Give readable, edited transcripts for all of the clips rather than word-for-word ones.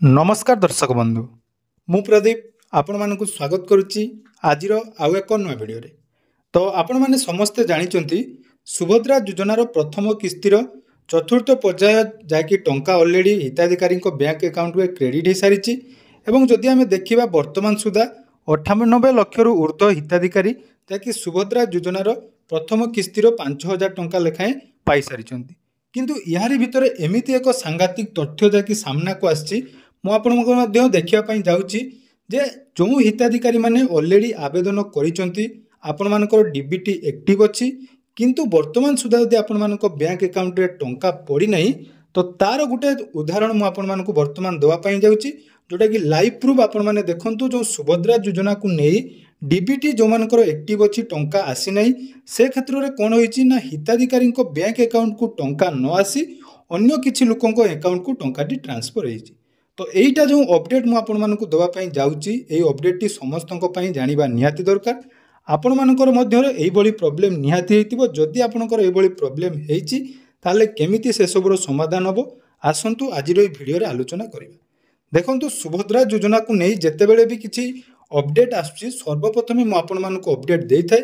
नमस्कार दर्शक बंधु मु प्रदीप आपण मानक स्वागत करुच्ची आज आउ एक नुआ भिडियो तो आपण मैंने समस्ते जानी सुभद्रा योजनार प्रथम किस्तिर चतुर्थ पर्याय जहाँकि टंका अलरेडी हिताधिकारी बैंक अकाउंट में क्रेडिट हो सारी एवं जदि आम देखा वर्तमान सुधा 98 लाख ऊर्ध्व हिताधिकारी जहाँकि सुभद्रा योजनार प्रथम किस्तिर 5000 टंका लेखाएं पाई सारी किंतु यार भितर एमती एक सांघातिक तथ्य जहाँकि सामना को आसी मुझे देखापी जाऊँगी जे जो हिताधिकारी माने ऑलरेडी आवेदन कर डीबीटी एक्टिव अच्छी किंतु वर्तमान सुधा यदि आपण बैंक अकाउंट रे टंका पड़ना तो तार गोटे उदाहरण मुझे वर्तमान देवाई जाऊँगी जोटा कि लाइव प्रूफ आपण मैंने देखूँ जो सुभद्रा योजना को नहीं डीबीटी जो मानकर एक्टिव अच्छी टंका आसी ना से क्षेत्र में कौन होना हिताधिकारी बैंक अकाउंट को टंका न आसी अन्य किसी लोकों अकाउंट को टंकाटी ट्रांसफर होती तो यहीटा जो अपडेट मुझे देवाई जाऊँगी ये अपडेट समस्त जाना निहाती दरकार आपण मानकर यही प्रोब्लेम निहाती होइतिबो जदि आपनकर एभली प्रोब्लेम हेइची ताले केमिति से सबरो समाधान हबो आसंतु आज भिडियो रे आलोचना करिबा। देखंतु सुभद्रा योजना को नहीं जेतेबेले भी किछि अपडेट आसुची सर्वप्रथम मु आपण मानको अपडेट देई थाए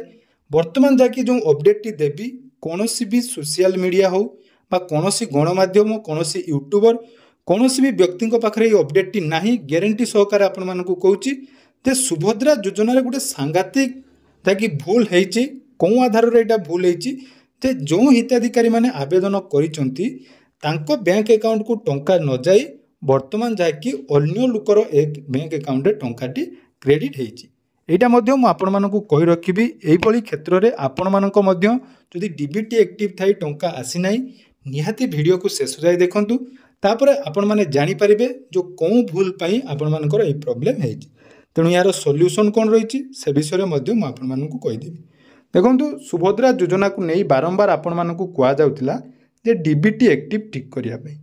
वर्तमान जाकी जो अपडेट टी देबी कोनोसी भी सोशल मीडिया हो बा कोनोसी गणमाध्यम कोनोसी यूट्यूबर कोनोसी भी व्यक्ति पाखरे ये अपडेट टी नाही ग्यारंटी सहकार आपण मानको कहूची जे सुभद्रा योजना रे गुटे सांघातिक ताकि भूल होती कौ आधार यहाँ भूल होती जो हिताधिकारी माने आवेदन करिसंती तांको बैंक अकाउंट को टंका न जाई वर्तमान जाकि अन्य लोकर एक बैंक अकाउंट रे टंकाटी क्रेडिट होती एटा मध्य मु आपण मानकु कहि रखिबी एइभली क्षेत्र रे आपण मानक मध्य जदि डीबीटी एक्टिव थाई टंका आसी नाही निहाती वीडियो को शेष जाय देखंतु तापर आपण माने जानि परिबे जो कौ भूल पई आपण मानकर ए प्रॉब्लम हेती तेणु यार सॉल्यूशन कौन रही से विषय में आपदेवी देखो सुभद्रा योजना को नहीं बारंबार आपण मानक कहुला डीबीटी एक्टिव ठीक करने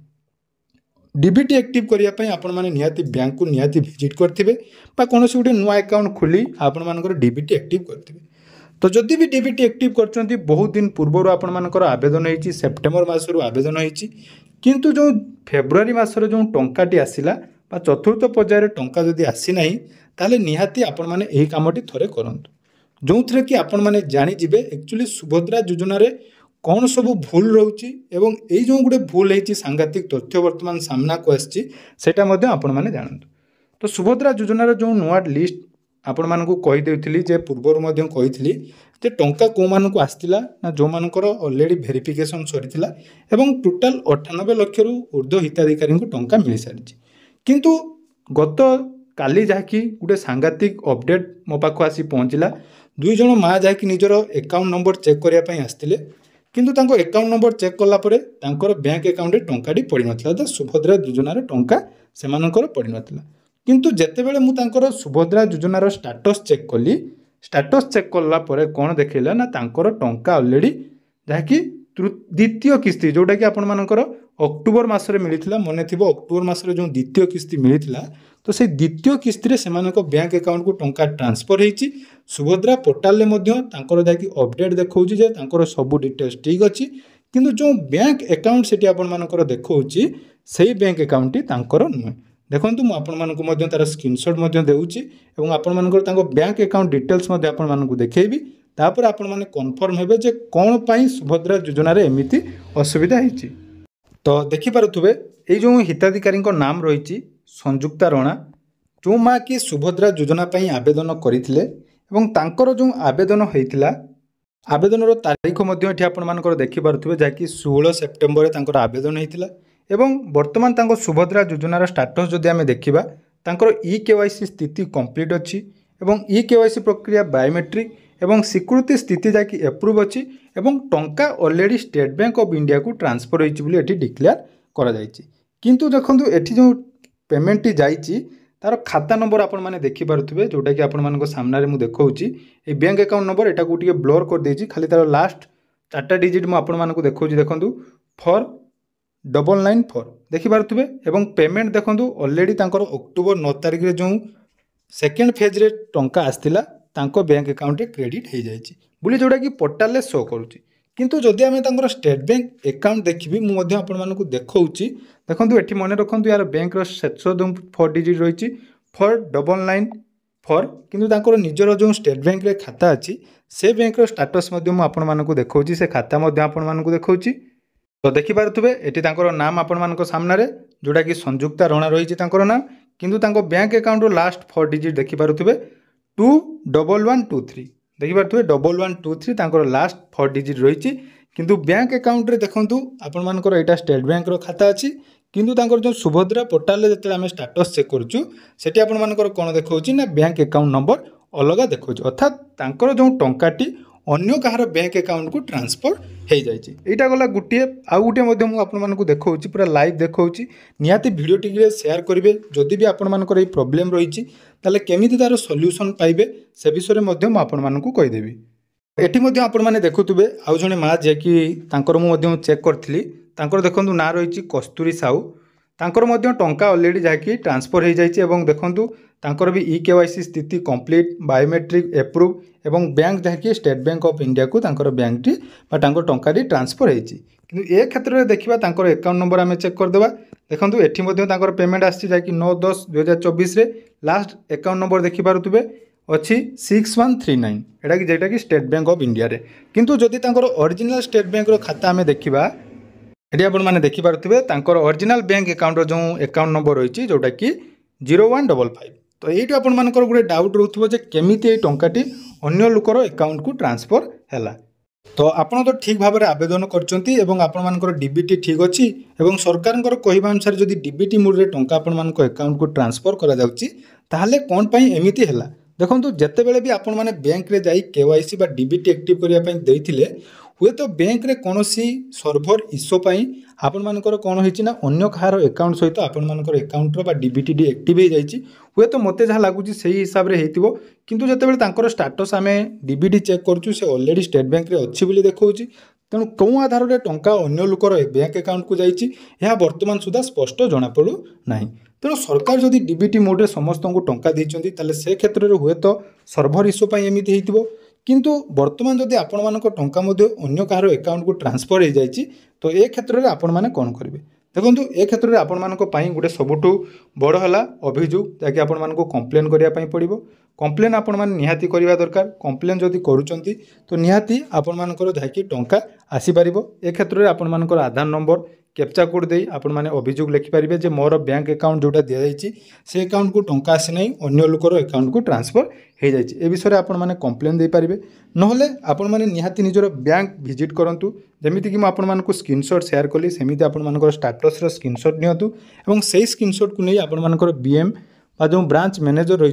डीबीटी एक्टिव करने आपण मैंने निहाती बैंक को निहाती विजिट करेंगे कौन से गोटे नुआ अकाउंट खोली आपण मानकर डीबीटी एक्टिव करेंगे तो जदि भी डीबीटी एक्टिव कर बहुत दिन पूर्व आपण मानकर आवेदन होती सेप्टेम्बर मसरू आवेदन होती किंतु जो फेब्रुआरी मसर जो टंकाटी आसला चतुर्थ पर्यायर टंका जदि आसी ना ताले निहाती आपण माने एही कामटी थरे करंतु जो थरे कि आपण माने जानि जिबे एक्चुअली सुभद्रा योजना रे कौन सब भूल रहउची एवं एई जो गुटे भूल हेची सांघातिक तथ्य वर्तमान सामना को आछि सेटा मध्ये आपण माने जानंतु तो सुभद्रा योजना रे जो नुआ लिस्ट आपण मानकु कहि देउथिली जे पूर्वरु मध्ये कहिथिली जे टंका को मानकु आस्तिला ना जो मानकर ऑलरेडी वेरिफिकेशन सरिथिला एवं टोटल 98 लाख रु ऊर्ध्व हिताधिकारी को टंका मिलि सारिछि किंतु गत काली जहाँकि गोटे सांघातिक अपडेट मो पाख आसी पहुँचला दुई जन माँ जहाँकि निजर अकाउंट नंबर चेक करने आसते किंतु तांको अकाउंट नंबर चेक कलापर तांकर बैंक अकाउंट टंकाटी पड़ ना सुभद्रा योजनार टंका से पड़ ना किंतु जेतेबेले मु तांकर सुभद्रा योजनार स्टाटस चेक कली स्टाटस चेक कलापर कौन देखला ना तांकर टंका ऑलरेडी जहाँकि द्वितीय किस्ती जोटा कि आपण मानकर अक्टोबर मासरे मिलता मन थी अक्टोबर मासरे जो द्वितीय किस्ती मिलता तो से द्वितीय किस्ती से बैंक अकाउंट को टंका ट्रांसफर होती सुभद्रा पोर्टाल जहाँकि अपडेट देखा जे सबू डिटेल्स ठीक अच्छी किंतु जो बैंक अकाउंट से आपर देखा से बैंक अकाउंट तांकर नुहे देखो मुझे तार स्क्रीनशॉट देउची एवं आपण मानकर बैंक अकाउंट डिटेल्स आपको देखी तापर आपण माने कन्फर्म हेबे जे कौन पाई सुभद्रा योजना रे एमिति असुविधा होती तो देखिपे ये जो हिताधिकारी नाम रही संजुक्ता राणा जो माँ कि सुभद्रा योजना पाई आवेदन करथिले एवं तांकर जो आवेदन होइतिला आवेदन तारीख आपण देखिपे जहाँकि 16 सेप्टेम्बर तांकर आवेदन होइतिला एवं वर्तमान तांको सुभद्रा योजनार स्टाटस जदि आमे देखिबा तांकर ई-केवाईसी स्थिति कंप्लीट अच्छी एवं ई-केवाईसी प्रक्रिया बायोमेट्रिक एवं स्वीकृति स्थिति जहाँकि एप्रूव अच्छी एवं टंका already state bank of India को ट्रांसफर होती डिक्लेयर करा जायछि किंतु देखंतु एठी जो पेमेंट जाइछि तार खाता नंबर आपण माने देखि पारुथिबे जोटा कि आपण मानको सामने रे मु देखौछि ए बैंक अकाउंट नंबर एटा को टिके ब्लर कर देछि खाली तार लास्ट 4टा डिजिट मु आपण मानको देखौछि देखंतु 4994 देखि पारुथिबे एवं पेमेंट देखंतु ऑलरेडी तांकर अक्टोबर 9 तारिख रे जो सेकेंड फेज रे टंका आस्तिला तांको बैंक अकाउंट रे क्रेडिट हो जाइछि बोली जोटा कि पोर्टाल रे शो करूछि किंतु जदि आम तर स्टेट बैंक अकाउंट देखी मुझे आपको देखा देखो ये मन रखु यार बैंक शेष जो 4 डिजिट रही 4994 किंतु निजर जो स्टेट बैंक रे खाता अच्छी से बैंक स्टाटस आपको देखा से खाता आपको देखा तो देखिपे ये नाम आपण सामने जोटा कि संयुक्ता रणा रही नाम किंतु बैंक अकाउंट लास्ट 4 डिजिट देखिपे 21123 देखिपे 1123 लास्ट 4 डिजिट रही किंतु बैंक अकाउंट रे देखंतु आपण मानकर एटा स्टेट बैंक रो खाता अछि किंतु तांकर जो सुभद्रा पोर्टल रे जते आमे स्टेटस चेक करछु सेठी आपण मानकर कोन देखौछि ना बैंक अकाउंट नंबर अलगा देखौछि अर्थात तांकर जो टंकाटी अन्य कहार बैंक अकाउंट को ट्रांसफर हो जाए यहाँ गला गोटे आउ गोटे मुझे देखा पूरा लाइव देखा निहाती भिडियो टी शेयर करेंगे जदि भी आपंकर ये प्रोब्लेम रही केमी तार सल्यूशन पाइबे से विषय में आपको कहीदेवी ये आपने देखुवे आउ जड़े माँ जे कि मुझे चेक करी देखो ना रही कस्तूरी साहू तांकर टंका ऑलरेडी जहाँकि ट्रांसफर हो जाए देखूँ तांकर भी EKYC स्थिति कंप्लीट बायोमेट्रिक एप्रूव एवं बैंक जहाँकि स्टेट बैंक ऑफ इंडिया को तांकर बैंक टी टंका ट्रांसफर होती किंतु ए क्षेत्र में देखा तांकर अकाउंट नंबर आम चेक करदे देखो ये पेमेंट आसी 9/10/2024 लास्ट अकाउंट नंबर देखिपे अच्छी 6139 एटा कि जेटा कि स्टेट बैंक ऑफ इंडिया रे किंतु जदि तांकर ओरिजिनल स्टेट बैंक रो खाता आम देखा ये आपने देखिपे ओरिजिनल बैंक अकाउंट जो अकाउंट नंबर रही जोटा कि 0155 तो ये आपंकर गोटे डाउट रोथो जे केमिति टंकाटी अन्य लोकर अकाउंट को ट्रांसफर है तो आपड़ तो ठीक भाव में आवेदन कर डीबीटी ठीक अच्छी और सरकार कहवा अनुसार जदि डीबीटी मोड टंका आपण अकाउंट को ट्रांसफर करा कौन एमती है देखो जिते बड़े भी आपण मैंने बैंक रे जाई KYC बा डीबीटी एक्टिव करने हुए तो बैंक रे कौन सर्भर इश्यू आपण मानकर कौन होना अन्य कहार अकाउंट सहित आपण मानकर अकाउंट रो डीबीटी एक्टिव हो जाए हुए तो मत जहाँ लगुच से हिसाब से होती किंतु जिते स्टाटस आम डीबीटी चेक करूँ से ऑलरेडी स्टेट बैंक रे अच्छी बोली देखा तेणु कौ आधार में टंका अन्य लोकर बैंक अकाउंट को जाइए बर्तमान सुधा स्पष्ट जनापड़ू ना तेणु सरकार जदि डीबीटी मोड्रे समस्त को टंका देते से क्षेत्र में हुए तो सर्भर इश्यू एमती हो किंतु वर्तमान जदि आपण मान टंका अन्य कहार अकाउंट को ट्रांसफर हो जाए तो ये क्षेत्र में आपण मैंने कौन करेंगे देखो ये क्षेत्र में आपण मान गोटे सबुठ बड़ है अभियोग जहाँकि आपण मानक कंप्लेन करने पड़ो कंप्लेन आपण मैंने निहाती करवा दरकार कंप्लेन जदि करुँच तो निहाती आपण मानकर जहाँकि टंका आसीपर ए क्षेत्र में आपण मानकर आधार नंबर कैप्चा कोड दे आपण मैंने अभियोग लिखिपारे जे मोर बैंक अकाउंट जोटा दि जाइए से अकाउंट को टंका आसी ना अन्य लोकर अकाउंट को ट्रांसफर हो जाए ए विषय आपण मैंने कंप्लेन दे पारे नहले आपण मैंने निहाती निजर बैंक विजिट करूँ जमीक मुझे आपको स्क्रीनशॉट शेयर कली सेमती आपण स्टाटस स्क्रीनशॉट नियंतु एवं से स्क्रीनशॉट को नहीं आपण BM बा जो ब्रांच मैनेजर रही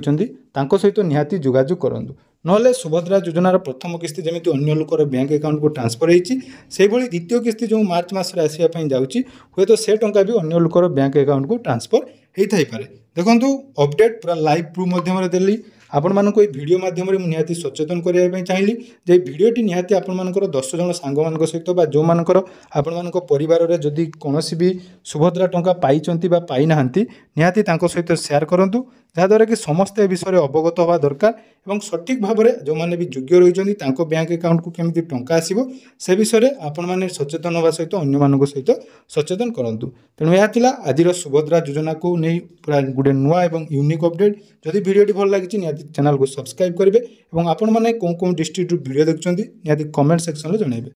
सहित निहाती जोगाजोग करूँ नहले सुभद्रा योजनार प्रथम किस्ती जमी अन्य लोकर बैंक अकाउंट को ट्रांसफर होती द्वितीय किस्ती जो मार्च मसरे आसवाई जाऊँगी हुए तो से टंका भी अन्य लोकर बैंक अकाउंट को ट्रांसफर होता है देखो अपडेट पूरा लाइव प्रूफ मध्यम देली आपण मानक भिडियो माध्यम निहाती सचेतन करने चाहिए जे भिडियोटी निहाती आपंकर 10 जन सांग मान सहित जो मानकर आपण मानक परिवार रे जदि कौन भी सुभद्रा टंका पाई पाई ना निहाती सहित शेयर करूँ जहाँद्वारा कि समस्ते विषय अवगत हवा दरकार और सठिक भाव में जो मैंने भी योग्य रही बैंक अकाउंट को केमी टंका आसो से विषय में आपण मैंने सचेतन होगा सहित अन्य मान सहित सचेतन करूँ तेणु यह आज सुभद्रा योजना को नहीं पूरा गोटे नुआ और यूनिक अपडेट जदि भिडियोटी भल लगी निहाती चैनल को सब्सक्राइब करेंगे और आपण मैंने कौन डिस्ट्रिक्ट भिडियो देखुं निहाती कमेंट सेक्शन में जनइबे।